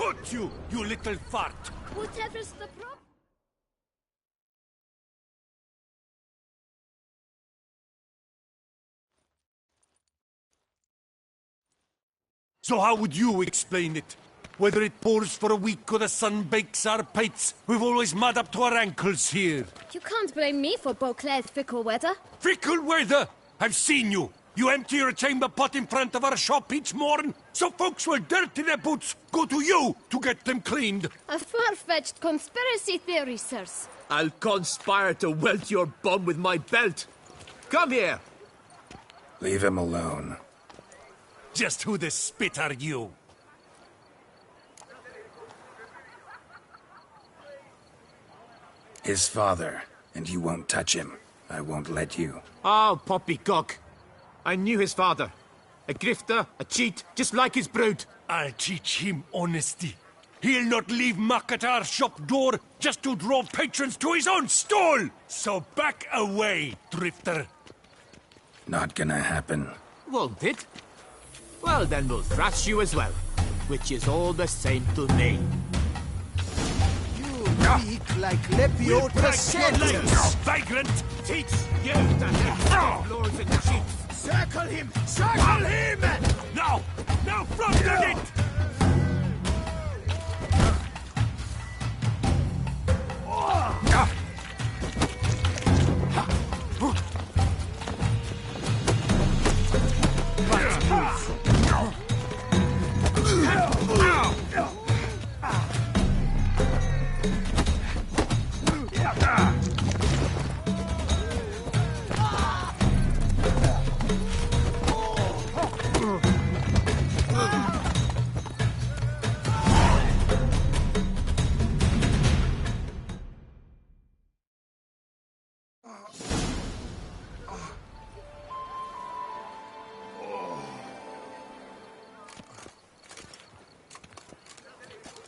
Put you, you little fart! Whatever's the problem? So how would you explain it? Whether it pours for a week or the sun bakes our pates, we've always mud up to our ankles here. You can't blame me for Beauclair's fickle weather. Fickle weather! I've seen you! You empty your chamber pot in front of our shop each morn, so folks will dirty their boots, go to you to get them cleaned. A far-fetched conspiracy theory, sirs. I'll conspire to welt your bum with my belt. Come here! Leave him alone. Just who the spit are you? His father, and you won't touch him. I won't let you. Oh, poppycock. I knew his father. A grifter, a cheat, just like his brood. I'll teach him honesty. He'll not leave muck at our shop door just to draw patrons to his own stall! So back away, drifter. Not gonna happen. Won't it? Well, then we'll thrash you as well. Which is all the same to me. Weak like Lepio Legs, vagrant! Teach you to hate lords and chiefs. Circle him! Circle him! Now! Now from the gate!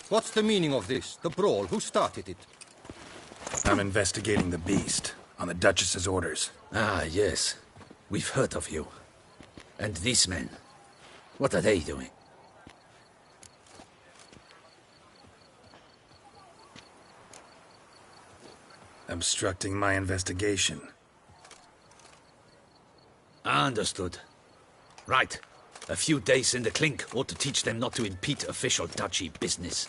What's the meaning of this? The brawl? Who started it? I'm investigating the beast, on the Duchess's orders. Ah, yes. We've heard of you. And these men, what are they doing? Obstructing my investigation. Understood. Right. A few days in the clink ought to teach them not to impede official duchy business.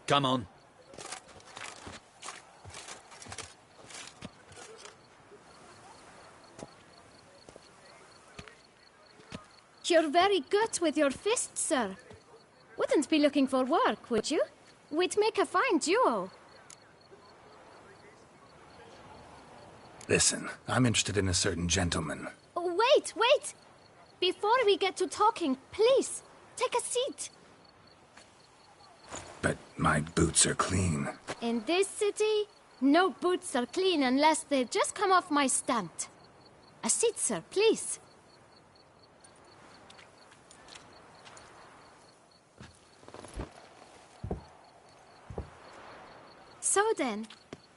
Come on. You're very good with your fists, sir. Wouldn't be looking for work, would you? We'd make a fine duo. Listen, I'm interested in a certain gentleman. Wait, wait! Before we get to talking, please, take a seat. But my boots are clean. In this city, no boots are clean unless they just come off my stand. A seat, sir, please. So then,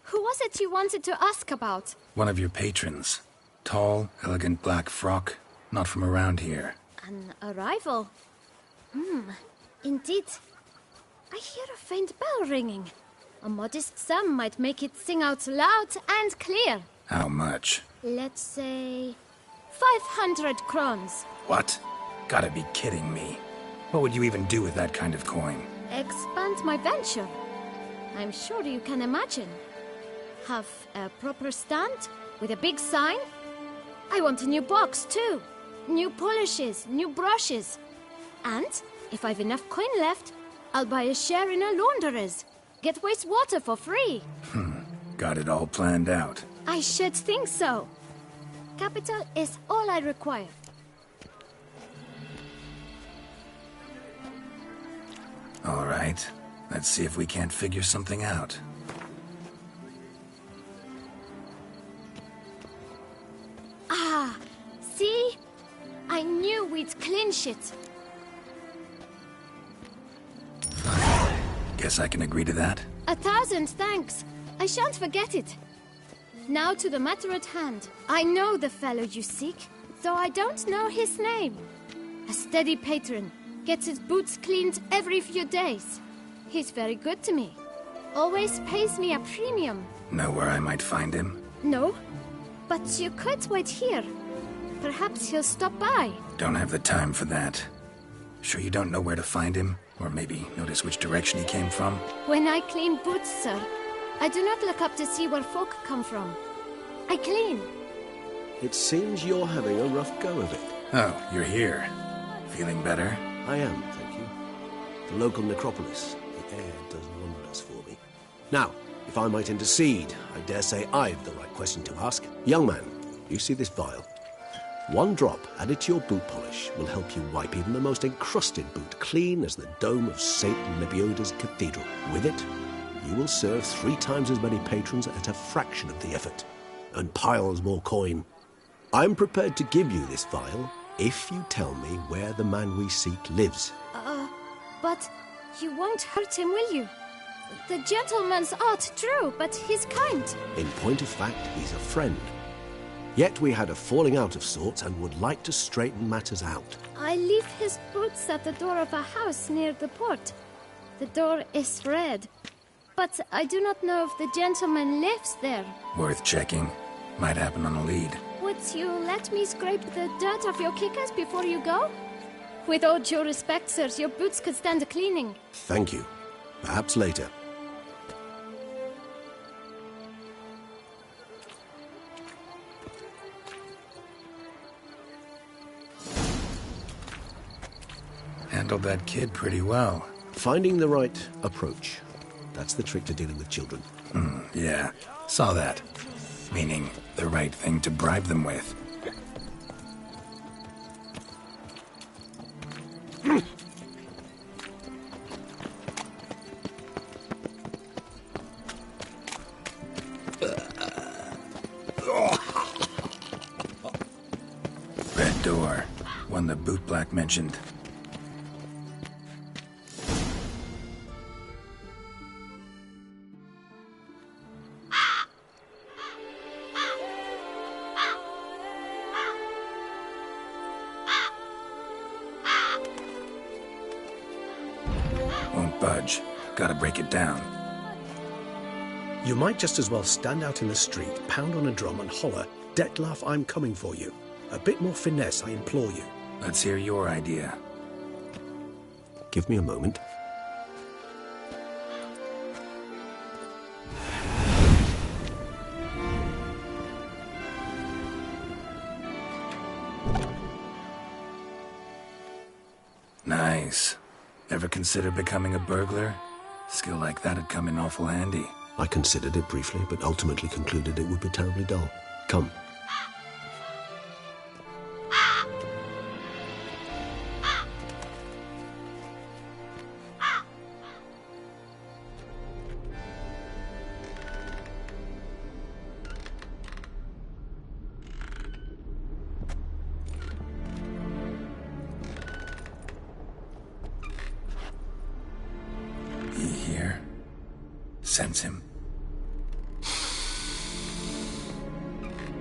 who was it you wanted to ask about? One of your patrons. Tall, elegant black frock. Not from around here. An arrival? Indeed. I hear a faint bell ringing. A modest sum might make it sing out loud and clear. How much? Let's say 500 crowns. What? Gotta be kidding me. What would you even do with that kind of coin? Expand my venture. I'm sure you can imagine. Have a proper stand with a big sign. I want a new box too. New polishes, new brushes. And if I've enough coin left, I'll buy a share in a launderer's. Get wastewater for free. Got it all planned out. I should think so. Capital is all I require. All right. Let's see if we can't figure something out. Ah, see? I knew we'd clinch it. Guess I can agree to that. 1,000 thanks. I shan't forget it. Now to the matter at hand. I know the fellow you seek, though I don't know his name. A steady patron, Gets his boots cleaned every few days. He's very good to me. Always pays me a premium. Know where I might find him? No, but you could wait here. Perhaps he'll stop by. Don't have the time for that. Sure you don't know where to find him? Or maybe notice which direction he came from? When I clean boots, sir, I do not look up to see where folk come from. I clean. It seems you're having a rough go of it. Oh, you're here. Feeling better? I am, thank you. The local necropolis. The air does wonders for me. Now, if I might intercede, I dare say I've the right question to ask. Young man, you see this vial? One drop added to your boot polish will help you wipe even the most encrusted boot clean as the dome of St. Lebioda's Cathedral. With it, you will serve 3 times as many patrons at a fraction of the effort, and piles more coin. I'm prepared to give you this vial if you tell me where the man we seek lives. But you won't hurt him, will you? The gentleman's art, true, but he's kind. In point of fact, he's a friend. Yet we had a falling out of sorts and would like to straighten matters out. I leave his boots at the door of a house near the port. The door is red, but I do not know if the gentleman lives there. Worth checking. Might happen on a lead. Would you let me scrape the dirt off your kickers before you go? With all due respect, sirs, your boots could stand a cleaning. Thank you. Perhaps later. Handled that kid pretty well. Finding the right approach. That's the trick to dealing with children. Yeah, saw that. Meaning, the right thing to bribe them with. Red door. One the bootblack mentioned. Won't budge. Gotta break it down. You might just as well stand out in the street, pound on a drum and holler, "Detlef, I'm coming for you." A bit more finesse, I implore you. Let's hear your idea. Give me a moment. Nice. Ever consider becoming a burglar? Skill like that'd come in awful handy. I considered it briefly, but ultimately concluded it would be terribly dull. Come. He here? Sense him?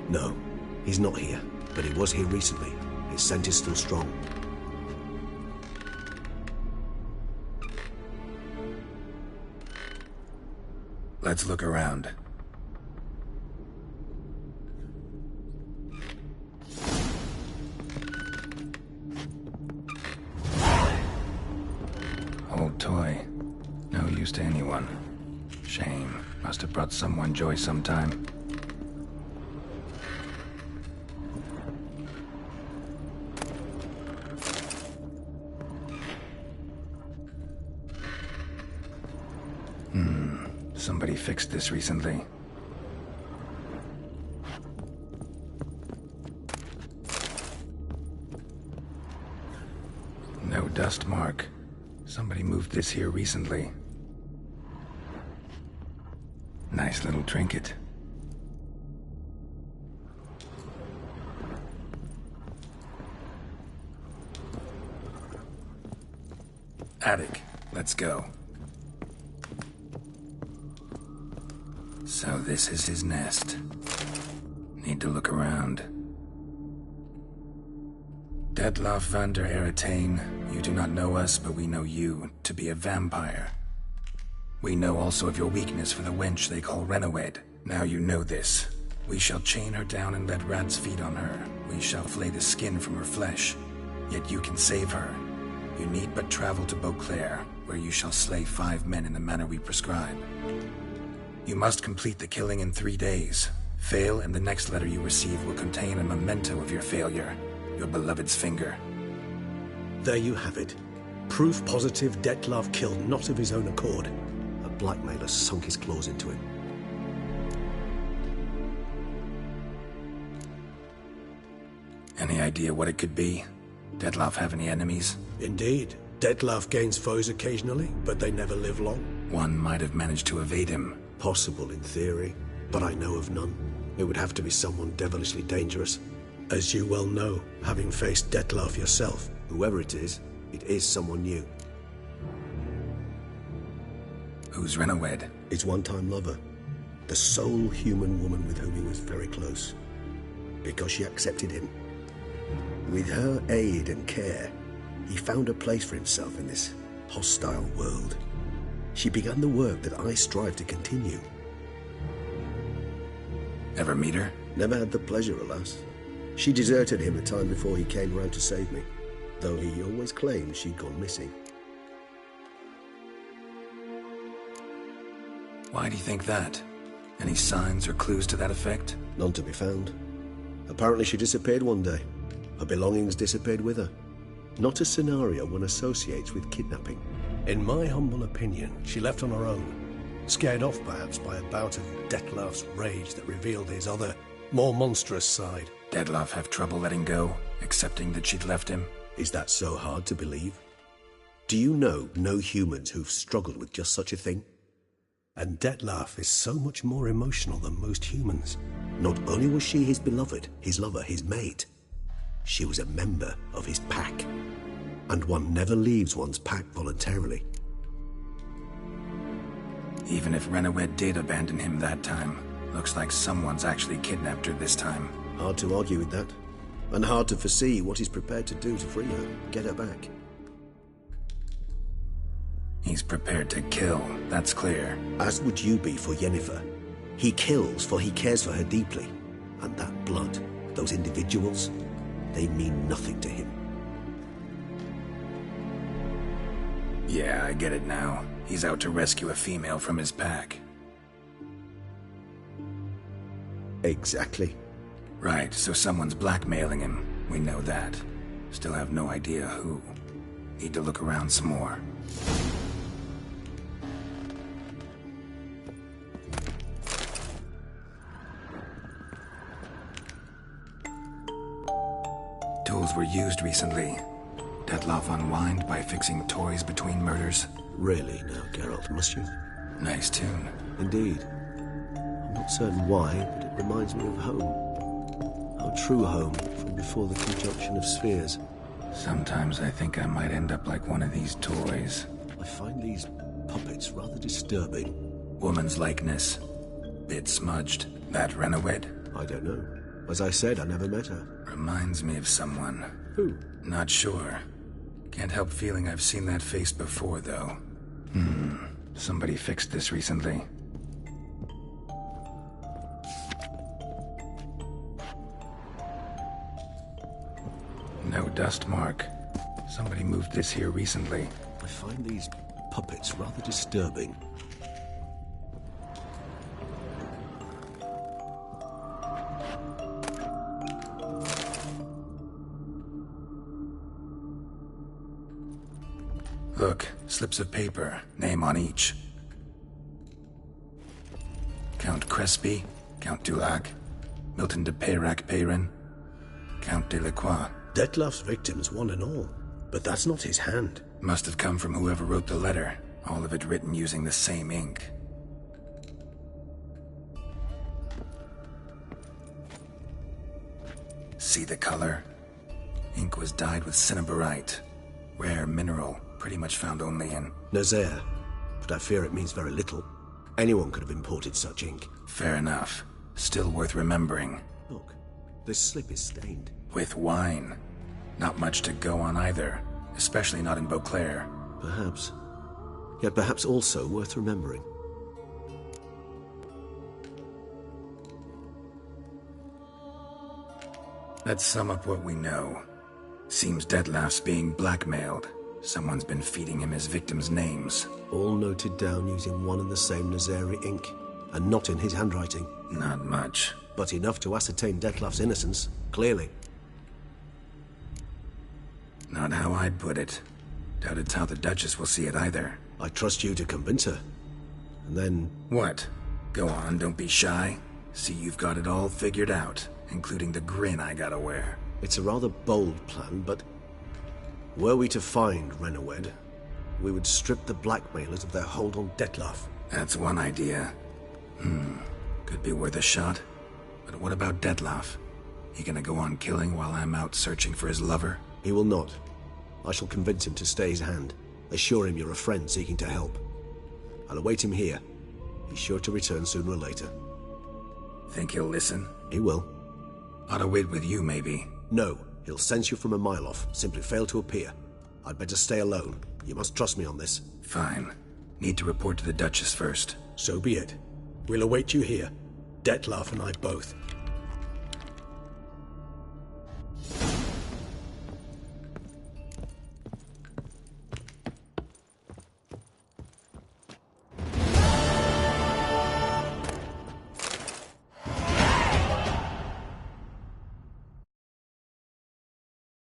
No, he's not here, but he was here recently. His scent is still strong. Let's look around. Old toy. No use to anyone. Shame. Must have brought someone joy sometime. Somebody fixed this recently. No dust mark. Somebody moved this here recently. Nice little trinket. Attic. Let's go. So this is his nest. Need to look around. Detlaff van der Eretain, you do not know us, but we know you to be a vampire. We know also of your weakness for the wench they call Renoed. Now you know this. We shall chain her down and let rats feed on her. We shall flay the skin from her flesh. Yet you can save her. You need but travel to Beauclair, where you shall slay 5 men in the manner we prescribe. You must complete the killing in 3 days. Fail, and the next letter you receive will contain a memento of your failure. Your beloved's finger. There you have it. Proof positive Detlaff killed not of his own accord. A blackmailer sunk his claws into him. Any idea what it could be? Detlaff have any enemies? Indeed. Detlaff gains foes occasionally, but they never live long. One might have managed to evade him. Possible in theory, but I know of none. It would have to be someone devilishly dangerous. As you well know, having faced Detlaff yourself. Whoever it is someone new. Who's Renoed? His one-time lover. The sole human woman with whom he was very close. Because she accepted him. With her aid and care, he found a place for himself in this hostile world. She began the work that I strive to continue. Ever meet her? Never had the pleasure, alas. She deserted him a time before he came round to save me, though he always claimed she'd gone missing. Why do you think that? Any signs or clues to that effect? None to be found. Apparently she disappeared one day. Her belongings disappeared with her. Not a scenario one associates with kidnapping. In my humble opinion, she left on her own. Scared off perhaps by a bout of Detlaff's rage that revealed his other, more monstrous side. Detlaff have trouble letting go, accepting that she'd left him? Is that so hard to believe? Do you know no humans who've struggled with just such a thing? And Detlaff is so much more emotional than most humans. Not only was she his beloved, his lover, his mate, she was a member of his pack. And one never leaves one's pack voluntarily. Even if Renoed did abandon him that time, looks like someone's actually kidnapped her this time. Hard to argue with that. And hard to foresee what he's prepared to do to free her, get her back. He's prepared to kill, that's clear. As would you be for Yennefer. He kills for he cares for her deeply. And that blood, those individuals, they mean nothing to him. Yeah, I get it now. He's out to rescue a female from his pack. Exactly. Right, so someone's blackmailing him. We know that. Still have no idea who. Need to look around some more. Tools were used recently. Detlaff unwind by fixing toys between murders. Really now, Geralt, must you? Nice tune. Indeed. I'm not certain why, but it reminds me of home. Our true home from before the conjunction of spheres. Sometimes I think I might end up like one of these toys. I find these puppets rather disturbing. Woman's likeness. Bit smudged. That Renoed? I don't know. As I said, I never met her. Reminds me of someone. Who? Not sure. Can't help feeling I've seen that face before, though. Somebody fixed this recently. No dust mark. Somebody moved this here recently. I find these puppets rather disturbing. Look, slips of paper, name on each. Count Crespi, Count Dulac, Milton de Peyrac-Peyrin, Count Delacroix. Detlaff's victims, one and all. But that's not his hand. Must have come from whoever wrote the letter, all of it written using the same ink. See the color? Ink was dyed with cinnabarite. Rare mineral, pretty much found only in Nazaire, but I fear it means very little. Anyone could have imported such ink. Fair enough. Still worth remembering. Look, this slip is stained. With wine. Not much to go on either, especially not in Beauclair. Perhaps. Yet perhaps also worth remembering. Let's sum up what we know. Seems Detlef's being blackmailed. Someone's been feeding him his victims' names. All noted down using one and the same Nazari ink, and not in his handwriting. Not much. But enough to ascertain Detlef's innocence, clearly. Not how I'd put it. Doubt it's how the Duchess will see it either. I trust you to convince her. And then... What? Go on, don't be shy. See you've got it all figured out, including the grin I gotta wear. It's a rather bold plan, but... Were we to find Renawed, we would strip the blackmailers of their hold on Detlef. That's one idea. Could be worth a shot. But what about Detlef? He gonna go on killing while I'm out searching for his lover? He will not. I shall convince him to stay his hand. Assure him you're a friend seeking to help. I'll await him here. He's sure to return sooner or later. Think he'll listen? He will. Ought to wait with you, maybe. No, he'll sense you from a mile off. Simply fail to appear. I'd better stay alone. You must trust me on this. Fine. Need to report to the Duchess first. So be it. We'll await you here. Detlef and I both.